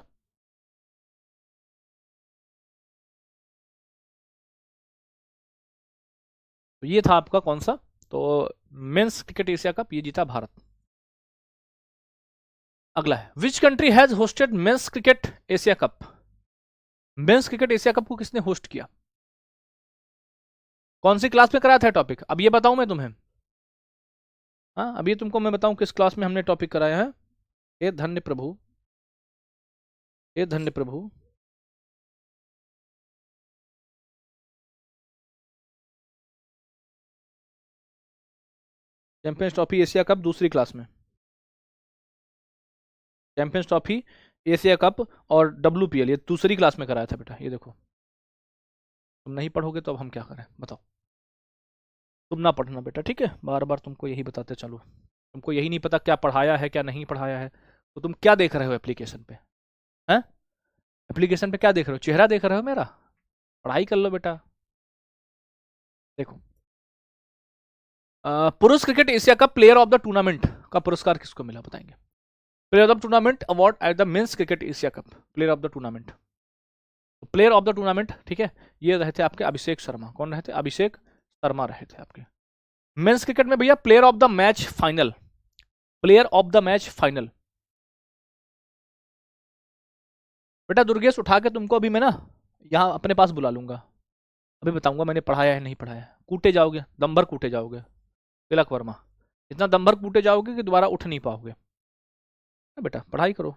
तो ये था आपका कौन सा? तो मेंस क्रिकेट एशिया कप ये जीता भारत। अगला है which country has hosted mains cricket Asia cup? Mains cricket Asia cup को किसने होस्ट किया? कौन सी क्लास में कराया था टॉपिक? अब ये बताऊं मैं तुम्हें? हाँ अभी तुमको मैं बताऊं किस क्लास में हमने टॉपिक कराया है। हे धन्य प्रभु, हे धन्य प्रभु। चैंपियंस ट्रॉफी एशिया कप दूसरी क्लास में, चैंपियंस ट्रॉफी एशिया कप और WPL ये दूसरी क्लास में कराया था बेटा। ये देखो तुम नहीं पढ़ोगे तो अब हम क्या करें बताओ? तुम ना पढ़ना बेटा, ठीक है? बार बार तुमको यही बताते चलो, तुमको यही नहीं पता क्या पढ़ाया है क्या नहीं पढ़ाया है। तो तुम क्या देख रहे हो एप्लीकेशन पे? हैं? एप्लीकेशन पे क्या देख रहे हो? चेहरा देख रहे हो मेरा? पढ़ाई कर लो बेटा। देखो पुरुष cricket Asia cup player of the tournament का पुरस्कार किसको मिला बताएंगे? Player of the tournament award at the men's cricket Asia cup, player of the tournament, player of the tournament, ठीक है? ये रहे थे आपके अभिषेक शर्मा। कौन रहे थे? अभिषेक शर्मा रहे थे आपके। मेंस क्रिकेट में भैया player of the match final, player of the match final बेटा दुर्गेश उठा के तुमको अभी मैं ना यहाँ अपने पास बुला लूंगा, अभी बताऊंगा मैंने पढ़ाया है नहीं पढ़ाया है। कूटे जाओगे, दम भर कूटे जाओगे तिलक वर्मा, इतना दम भर कूटे जाओगे कि दोबारा उठ नहीं पाओगे। बेटा पढ़ाई करो।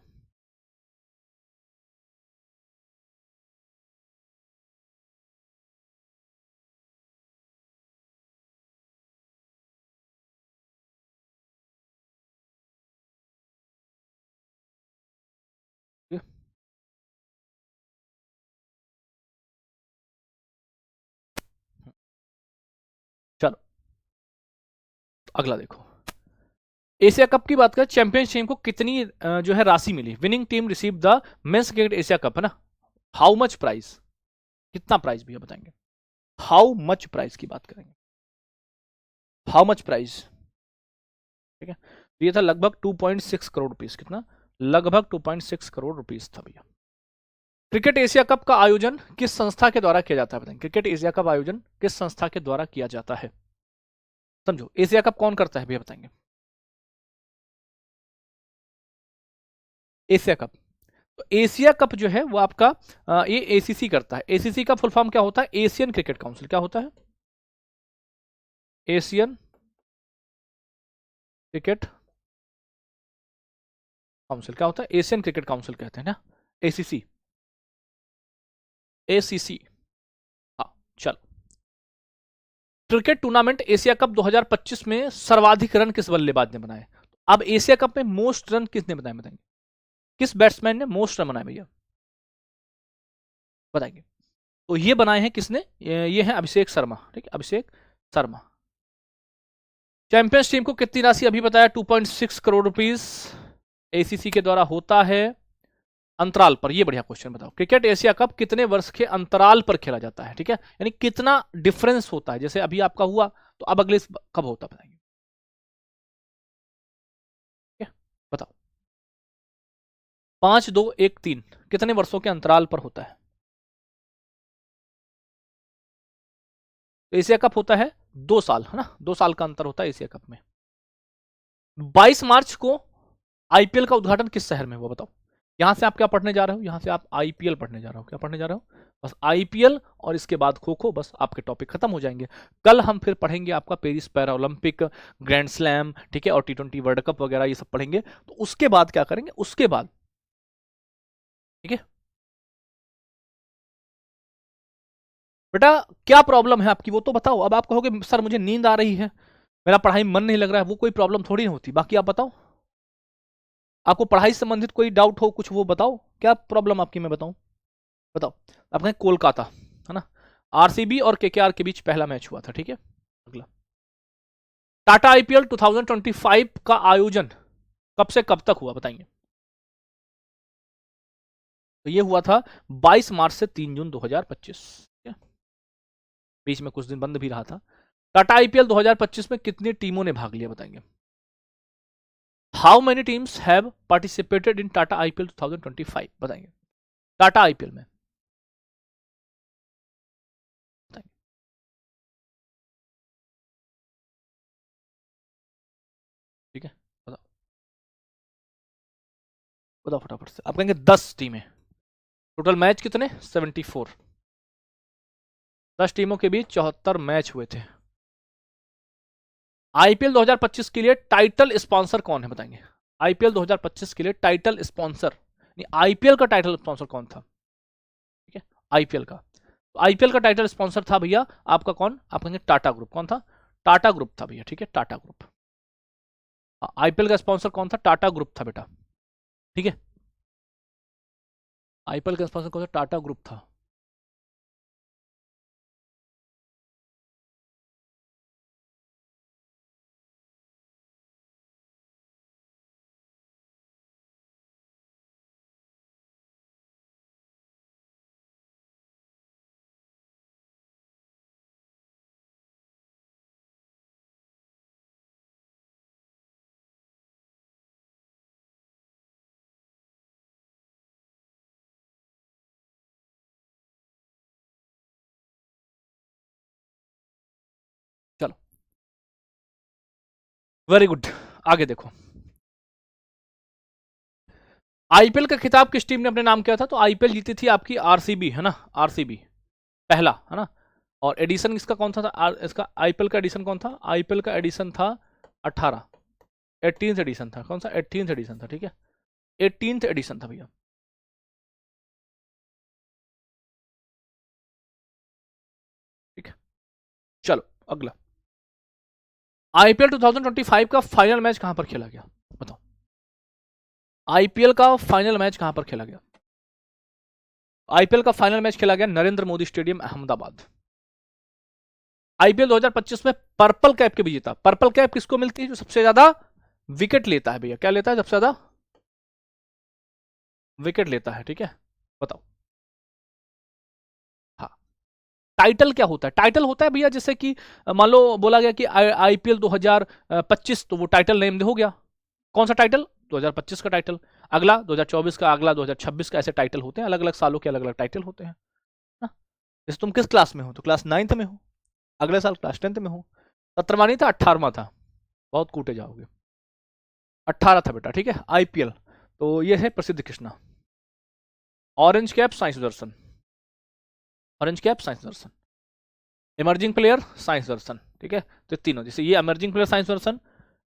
चलो अगला देखो, एशिया कप की बात करें, चैंपियंस टीम को कितनी जो है राशि मिली? Winning team receive the men's cricket Asia cup है ना, हाउ मच प्राइज, कितना प्राइज भैया बताएंगे? हाउ मच प्राइज की बात करेंगे, हाउ मच प्राइज, ठीक है? तो ये था लगभग 2.6 करोड़ रुपीस। कितना? लगभग 2.6 करोड़ रुपीस था भैया। क्रिकेट एशिया कप का आयोजन किस संस्था के द्वारा किया जाता है बताएंगे? क्रिकेट एशिया कप आयोजन किस संस्था के द्वारा किया जाता है? समझो एशिया कप कौन करता है भैया बताएंगे? एशिया कप, तो एशिया कप जो है वो आपका ये ACC करता है। ACC का फुल फॉर्म क्या होता है? Asian cricket council. क्या होता है? Asian cricket council. क्या होता है? एशियन क्रिकेट काउंसिल कहते हैं ना, ACC, ACC। हाँ चलो, क्रिकेट टूर्नामेंट एशिया कप 2025 में सर्वाधिक रन किस बल्लेबाज ने बनाए? अब एशिया कप में मोस्ट रन किसने बनाए बताएंगे? किस बैट्समैन ने मोस्ट रन बनाए भैया बताएंगे? तो ये बनाए हैं किसने? ये है अभिषेक शर्मा, ठीक है? अभिषेक शर्मा। चैंपियंस टीम को कितनी राशि अभी बताया? 2.6 करोड़ रुपीस ACC के द्वारा होता है अंतराल पर। ये बढ़िया क्वेश्चन बताओ, क्रिकेट एशिया कप कितने वर्ष के अंतराल पर खेला जाता है? ठीक है, यानी कितना डिफरेंस होता है? जैसे अभी आपका हुआ तो अब अगले कब होता बताएंगे? बताओ। 5 2 1 3 कितने वर्षों के अंतराल पर होता है? तो एशिया कप होता है 2 साल, है ना? 2 साल का अंतर होता है एशिया कप में। 22 मार्च को IPL का उद्घाटन किस शहर में हुआ बताओ? यहां से आप क्या पढ़ने जा रहे हो? यहां से आप IPL पढ़ने जा रहे हो। क्या पढ़ने जा रहे हो? बस IPL, और इसके बाद खो खो, बस आपके टॉपिक खत्म हो जाएंगे। कल हम फिर पढ़ेंगे आपका Paris para Olympic, grand slam, ठीक है, और T20 वर्ल्ड कप वगैरह ये सब पढ़ेंगे। तो उसके बाद क्या करेंगे? उसके बाद, ठीक है बेटा, क्या प्रॉब्लम है आपकी वो तो बताओ। अब आप कहोगे सर मुझे नींद आ रही है, मेरा पढ़ाई में मन नहीं लग रहा है, वो कोई प्रॉब्लम थोड़ी ना होती। बाकी आप बताओ। आपको पढ़ाई से संबंधित कोई डाउट हो, कुछ वो बताओ, क्या प्रॉब्लम आपकी, मैं बताऊं, बताओ। आप कहें कोलकाता, है ना, आरसीबी और केकेआर के बीच पहला मैच हुआ था, ठीक है। अगला, टाटा आईपीएल 2025 का आयोजन कब से कब तक हुआ, बताएंगे। तो ये हुआ था 22 मार्च से 3 जून 2025, बीच में कुछ दिन बंद भी रहा था। टाटा आईपीएल 2025 में कितनी टीमों ने भाग लिया, बताएंगे। How many teams have participated in Tata IPL 2025, बताएंगे, टाटा आईपीएल में, बताएंगे। ठीक है, बताओ बताओ फटाफट से। आप कहेंगे 10 टीमें। टोटल मैच कितने, 74। 10 टीमों के बीच 74 मैच हुए थे। आईपीएल 2025 के लिए टाइटल स्पॉन्सर कौन है, बताएंगे। आईपीएल 2025 के लिए टाइटल स्पॉन्सर, आईपीएल का टाइटल स्पॉन्सर कौन था, ठीक है, आईपीएल का। तो आईपीएल का टाइटल स्पॉन्सर था भैया आपका कौन, आप कहेंगे टाटा ग्रुप। कौन था, टाटा ग्रुप था भैया, ठीक है, टाटा ग्रुप। आईपीएल का स्पॉन्सर कौन था, टाटा ग्रुप था बेटा, ठीक है। आईपीएल का स्पॉन्सर कौन था, टाटा ग्रुप था। चलो, वेरी गुड, आगे देखो। आईपीएल का खिताब किस टीम ने अपने नाम किया था, तो आईपीएल जीती थी आपकी आरसीबी, है ना, आरसीबी पहला, है ना। और एडिशन इसका कौन सा था, इसका आईपीएल का एडिशन कौन था, आईपीएल का एडिशन था 18, 18th एडिशन था, कौन सा 18th एडिशन था, ठीक है, 18th एडिशन था भैया। ठीक है, चलो अगला। आईपीएल 2025 का फाइनल मैच कहां पर खेला गया, बताओ। आईपीएल का फाइनल मैच कहां पर खेला गया, आईपीएल का फाइनल मैच खेला गया नरेंद्र मोदी स्टेडियम, अहमदाबाद। आईपीएल 2025 में पर्पल कैप के विजेता, पर्पल कैप किसको मिलती है, जो सबसे ज्यादा विकेट लेता है भैया, क्या लेता है, सबसे ज्यादा विकेट लेता है, ठीक है, बताओ। हाँ, टाइटल क्या होता है, टाइटल होता है भैया जैसे कि मान लो बोला गया कि आईपीएल 2025, तो वो टाइटल नेम हो गया, कौन सा टाइटल, 2025 का टाइटल, अगला 2024 का, अगला 2026 का, ऐसे टाइटल होते हैं, अलग अलग सालों के अलग अलग टाइटल होते हैं ना। जैसे तुम किस क्लास में हो, तो क्लास 9th में हो, अगले साल क्लास 10th में हो। 17वां नहीं था, 18वां था, बहुत कूटे जाओगे, 18 था बेटा, ठीक है। आईपीएल, तो ये है प्रसिद्ध कृष्णा, ऑरेंज कैप साइंस दर्शन, ऑरेंज कैप साइंस दर्शन, इमर्जिंग प्लेयर साइंस दर्शन, ठीक है। तो तीनों, जैसे ये इमर्जिंग प्लेयर साइंस दर्शन,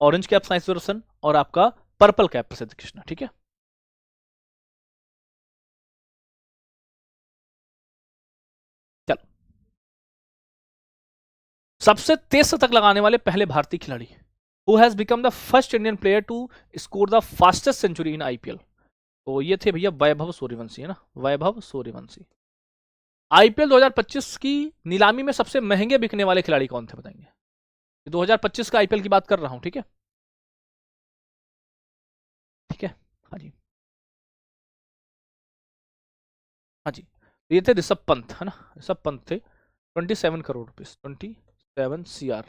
ऑरेंज कैप साइंस दर्शन, और आपका पर्पल कैप प्रसिद्ध कृष्णा, ठीक है। चलो, सबसे तेज शतक लगाने वाले पहले भारतीय खिलाड़ी, who has become the first Indian player to score the fastest century in IPL, तो ये थे भैया वैभव सूर्यवंशी, है ना, वैभव सूर्यवंशी। आईपीएल 2025 की नीलामी में सबसे महंगे बिकने वाले खिलाड़ी कौन थे, बताएंगे। 2025 का आईपीएल की बात कर रहा हूं, ठीक है, ठीक है, हाँ जी, हाँ जी, ये थे ऋषभ पंत, है ना, ऋषभ पंत थे, 27 करोड़ रुपीस, 27 सीआर।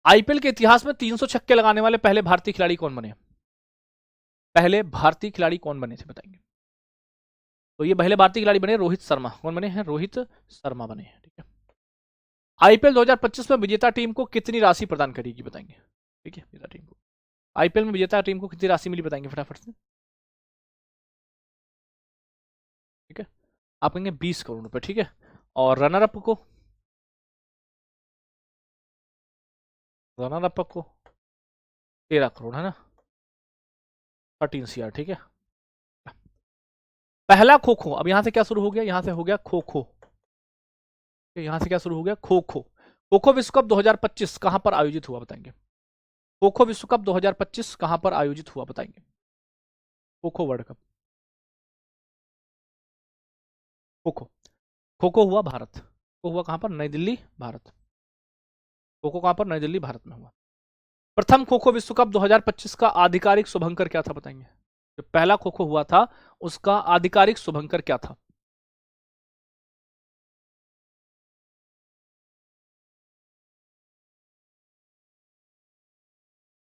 आईपीएल के इतिहास में 300 छक्के लगाने वाले पहले भारतीय खिलाड़ी कौन बने, पहले भारतीय खिलाड़ी कौन बने थे, बताएंगे। तो ये पहले भारतीय खिलाड़ी बने रोहित शर्मा, कौन बने हैं, रोहित शर्मा बने हैं, ठीक है। आईपीएल 2025 में विजेता टीम को कितनी राशि प्रदान करेगी, बताएंगे, ठीक है, विजेता टीम को, आईपीएल में विजेता टीम को कितनी राशि मिली, बताएंगे फटाफट से, ठीक है। आप कहेंगे 20 करोड़ रुपए, ठीक है। और रनर अप को, रनर अप को 13 करोड़, है ना, 13 सीआर, ठीक है। पहला खो खो, अब यहां से क्या शुरू हो गया, यहां से हो गया खो खो, यहां से क्या शुरू हो गया, खो खो। खो खो विश्व कप 2025 कहां पर आयोजित हुआ, बताएंगे। खो खो विश्व कप 2025 कहां पर आयोजित हुआ, बताएंगे। खो खो वर्ल्ड कप, खो खो, खो खो हुआ भारत, खो हुआ कहां पर, नई दिल्ली भारत। खो खो कहां पर, नई दिल्ली भारत में हुआ। प्रथम खो खो विश्व कप 2025 का आधिकारिक शुभंकर क्या था, बताएंगे। जो पहला खो खो हुआ था उसका आधिकारिक शुभंकर क्या था।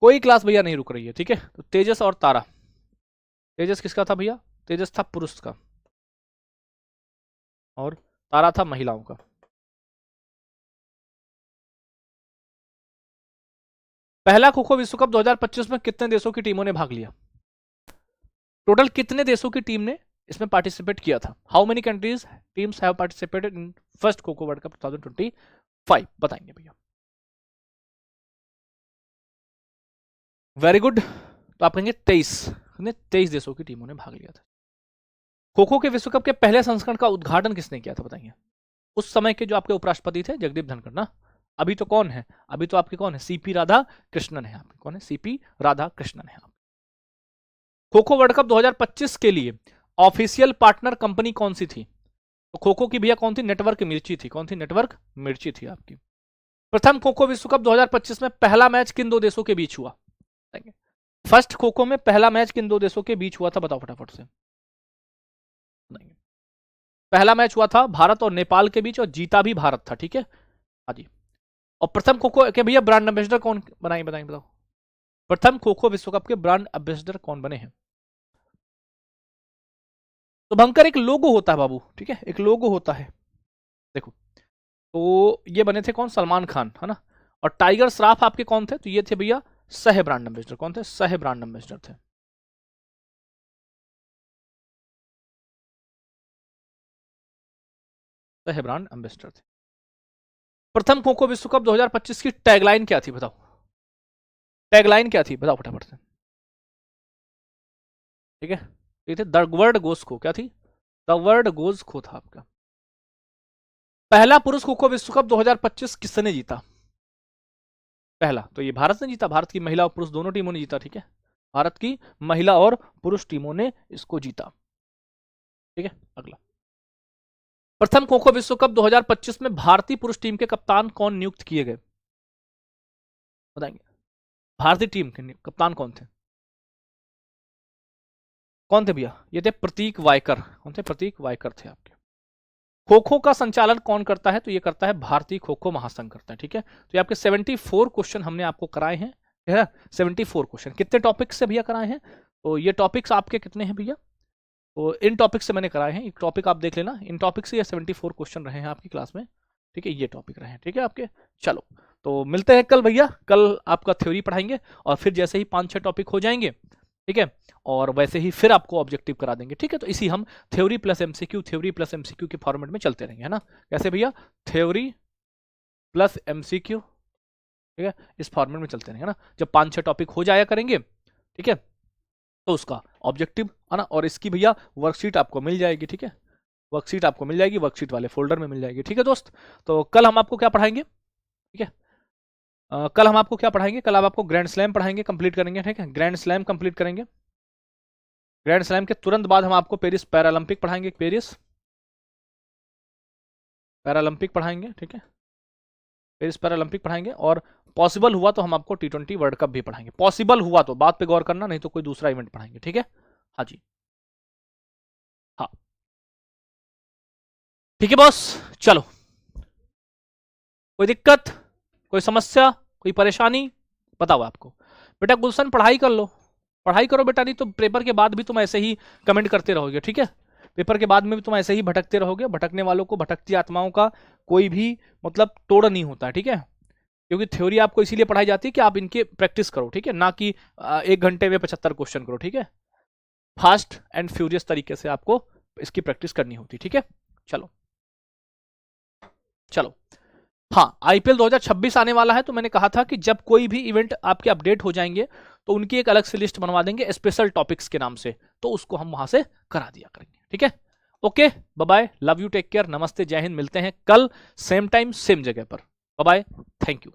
कोई क्लास भैया नहीं रुक रही है, ठीक है। तो तेजस और तारा, तेजस किसका था भैया, तेजस था पुरुष का और तारा था महिलाओं का। पहला खो खो विश्व कप 2025 में कितने देशों की टीमों ने भाग लिया, टोटल कितने देशों की टीम ने इसमें पार्टिसिपेट किया था। How many countries teams have participated in first kho kho world cup 2025, बताएंगे भैया। वेरी गुड, तो आप कहेंगे 23 देशों की टीमों ने भाग लिया था। खो खो के विश्व कप के पहले संस्करण का उद्घाटन किसने किया था, बताइए। उस समय के जो आपके उपराष्ट्रपति थे जगदीप धनखड़ ना। अभी तो कौन है, अभी तो आपके कौन है, सीपी राधा कृष्णन है आपके, कौन है, सीपी राधा कृष्णन है आप। खो खो वर्ल्ड कप 2025 के लिए ऑफिशियल पार्टनर कंपनी कौन सी थी, तो खो खो की भैया कौन थी, नेटवर्क मिर्ची थी, कौन थी, नेटवर्क मिर्ची थी आपकी। प्रथम खो खो विश्व कप 2025 में पहला मैच किन दो देशों के बीच हुआ, फर्स्ट खो खो में पहला मैच किन दो देशों के बीच हुआ था, बताओ फटाफट से। पहला मैच हुआ था भारत और नेपाल के बीच और जीता भी भारत था, ठीक है। हाँ जी। और प्रथम खो खो के भैया ब्रांड एम्बेसडर कौन बनाए, बताएंगे बताओ। प्रथम खो खो विश्व कप के ब्रांड एम्बेसडर कौन बने हैं। तो भंकर एक लोगो होता है बाबू, ठीक है, एक लोगो होता है, देखो। तो ये बने थे कौन, सलमान खान, है ना। और टाइगर श्रॉफ आपके कौन थे, तो ये थे भैया सह ब्रांड एम्बेसडर, कौन थे, सह ब्रांड एम्बेसडर थे। सह ब्रांड एम्बेसडर थे। प्रथम खो खो विश्व कप 2025 की टैगलाइन क्या थी, बताओ। टैगलाइन क्या थी, बताओ फटाफट से, ठीक है। ये थे द वर्ल्ड गोज खो, क्या थी, द वर्ल्ड गोज खो था आपका। पहला पुरुष खो खो विश्व कप 2025 किसने जीता, पहला तो ये भारत ने जीता, भारत की महिला और पुरुष दोनों टीमों ने जीता, ठीक है। भारत की महिला और पुरुष टीमों ने इसको जीता, ठीक है। अगला, प्रथम खो खो विश्व कप 2025 में भारतीय पुरुष टीम के कप्तान कौन नियुक्त किए गए, बताएंगे। भारतीय टीम के कप्तान कौन थे, कौन थे भैया, ये थे प्रतीक वायकर, कौन थे, प्रतीक वायकर थे आपके। खो खो का संचालन कौन करता है, तो ये करता है भारतीय खो खो महासंघ करता है, ठीक है। तो ये आपके 74 क्वेश्चन हमने आपको कराए हैं, ठीक है। 74 क्वेश्चन कितने टॉपिक से भैया कराए हैं, तो ये टॉपिक्स आपके कितने हैं भैया, तो इन टॉपिक से मैंने कराए हैं, एक टॉपिक आप देख लेना, इन टॉपिक से ये 74 क्वेश्चन रहे हैं आपकी क्लास में, ठीक है। ये टॉपिक रहे हैं, ठीक है आपके। चलो, तो मिलते हैं कल भैया, कल आपका थ्योरी पढ़ाएंगे और फिर जैसे ही 5-6 टॉपिक हो जाएंगे, ठीक है, और वैसे ही फिर आपको ऑब्जेक्टिव करा देंगे, ठीक है। तो इसी हम थ्योरी प्लस एमसीक्यू के फॉर्मेट में चलते रहेंगे, है ना। कैसे भैया, थ्योरी प्लस एमसीक्यू, ठीक है, इस फॉर्मेट में चलते रहेंगे ना। जब 5-6 टॉपिक हो जाया करेंगे, ठीक है, तो उसका ऑब्जेक्टिव, है ना, और इसकी भैया वर्कशीट आपको मिल जाएगी, ठीक है। वर्कशीट आपको मिल जाएगी, वर्कशीट वाले फोल्डर में मिल जाएगी, ठीक है दोस्त। तो कल हम आपको क्या पढ़ाएंगे, ठीक है। कल हम आपको क्या पढ़ाएंगे, कल हम आपको ग्रैंड स्लैम पढ़ाएंगे, कंप्लीट करेंगे, ठीक है। ग्रैंड स्लैम कंप्लीट करेंगे। ग्रैंड स्लैम के तुरंत बाद हम आपको पेरिस पैरालंपिक पढ़ाएंगे, पेरिस पैरालंपिक पढ़ाएंगे, ठीक है। पेरिस पैरालंपिक पढ़ाएंगे और पॉसिबल हुआ तो हम आपको T20 वर्ल्ड कप भी पढ़ाएंगे, पॉसिबल हुआ तो, बात पे गौर करना, नहीं तो कोई दूसरा इवेंट पढ़ाएंगे, ठीक है। हाँ जी, हाँ, ठीक है बॉस। चलो, कोई दिक्कत, कोई समस्या, कोई परेशानी, बताओ आपको। बेटा गुलशन पढ़ाई कर लो, पढ़ाई करो बेटा, नहीं तो पेपर के बाद भी तुम ऐसे ही कमेंट करते रहोगे, ठीक है। पेपर के बाद में भी तुम ऐसे ही भटकते रहोगे, भटकने वालों को, भटकती आत्माओं का कोई भी मतलब तोड़ नहीं होता, ठीक है। क्योंकि थ्योरी आपको इसीलिए पढ़ाई जाती है कि आप इनके प्रैक्टिस करो, ठीक है, ना कि 1 घंटे में 75 क्वेश्चन करो, ठीक है। फास्ट एंड फ्यूरियस तरीके से आपको इसकी प्रैक्टिस करनी होती, ठीक है। चलो चलो, हाँ, आईपीएल 2026 आने वाला है, तो मैंने कहा था कि जब कोई भी इवेंट आपके अपडेट हो जाएंगे तो उनकी एक अलग से लिस्ट बनवा देंगे स्पेशल टॉपिक्स के नाम से, तो उसको हम वहां से करा दिया करेंगे, ठीक है। Okay, bye bye, love you, take care, नमस्ते, जय हिंद, मिलते हैं कल सेम टाइम सेम जगह पर, बाय बाय, थैंक यू।